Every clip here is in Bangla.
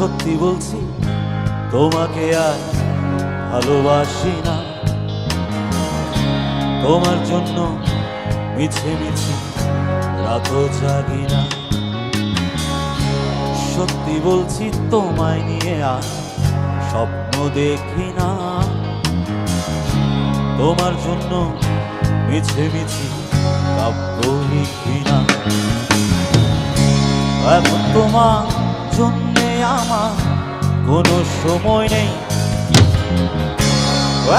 সত্যি বলছি তোমাকে আর ভালোবাসি না। তোমার জন্য মিছে মিছে রাতও জাগি না। সত্যি বলছি তোমায় নিয়ে আর স্বপ্ন দেখি না। তোমার জন্য মিছে মিছে কাব্য লিখি না। এখন তোমার জন্যে আমার কোনো সময় নেই।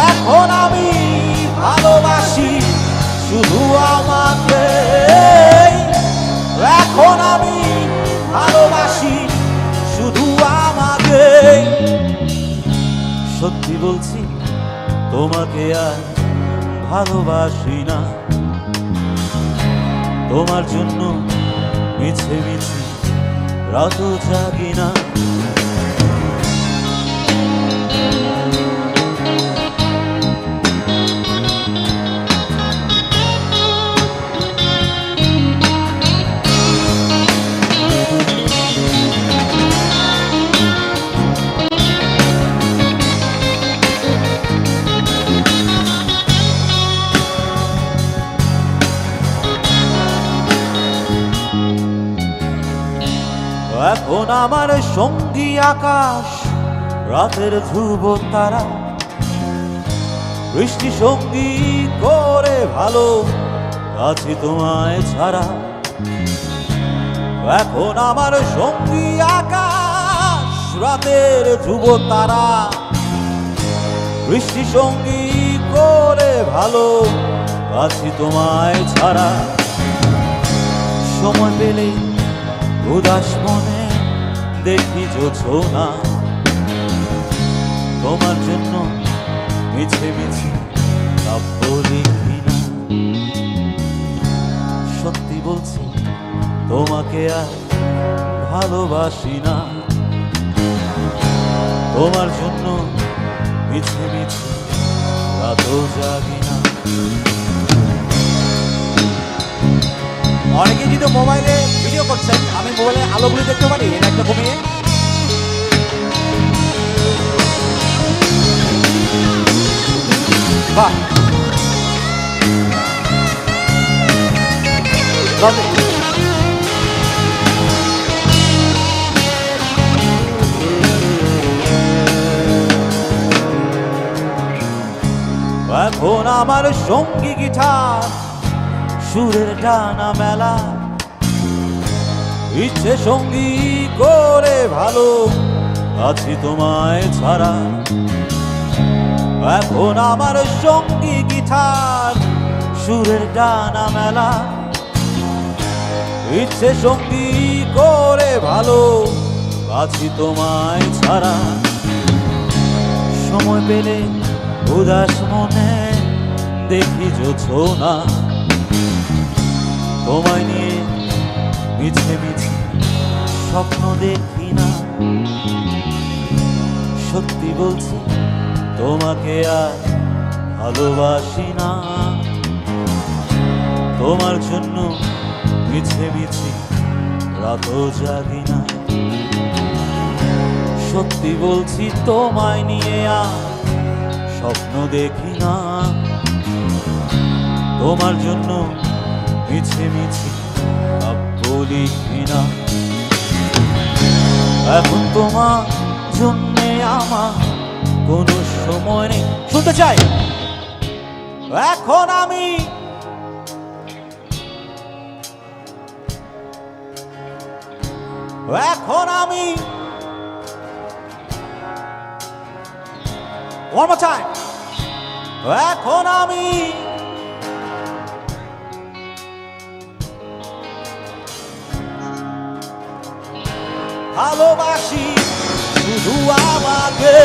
এখন আমি ভালোবাসি শুধু আমাকে। এখন আমি ভালোবাসি শুধু আমাকে। সত্যি বলছি তোমাকে আর ভালোবাসি না। তোমার জন্য মিছে মিছে রাতও জাগি না। এখন আমার সঙ্গী আকাশ, রাতের ধ্রুব তারা, বৃষ্টি সঙ্গী করে ভালো আছি তোমায় ছাড়া। এখন আমার সঙ্গী আকাশ, রাতের ধ্রুব তারা, বৃষ্টি সঙ্গী করে ভালো আছি তোমায় ছাড়া। সময় পেলে উদাস মনে দেখি জোছনা। তোমার জন্য মিছে মিছে কাব্য লিখি না। সত্যি বলছি তোমাকে আর ভালোবাসি না। তোমার জন্য মিছে মিছে রাতও জাগি না। অনেকে যদি মোবাইলে ভিডিও করছেন, আমি মোবাইলে আলোগুলি দেখতে পারি, এটা একটা কমিয়ে। বাহ, এখন আমার সঙ্গী গিটার, সুরের টানা মেলা, ইচ্ছে সঙ্গী করে ভালো আছি তোমায় ছাড়া। এখন আমার সঙ্গী গিটার, সুরের টানা মেলা, ইচ্ছে সঙ্গী করে ভালো আছি তোমায় ছাড়া। সময় পেলে উদাস মনে দেখি জোছনা। তোমায় নিয়ে মিছে মিছে স্বপ্ন দেখি না। সত্যি বলছি তোমাকে আর ভালোবাসি না। তোমার জন্য মিছে মিছে রাতও জাগি না। সত্যি বলছি তোমায় নিয়ে আর স্বপ্ন দেখি না। তোমার জন্য মিছে মিছে কাব্য লিখি না। এখন তোমার জন্যে আমার কোনো সময় নেই। শুনতে চাই এখন আমি one more time. এখন আমি ভালোবাসি শুধু আমাকে।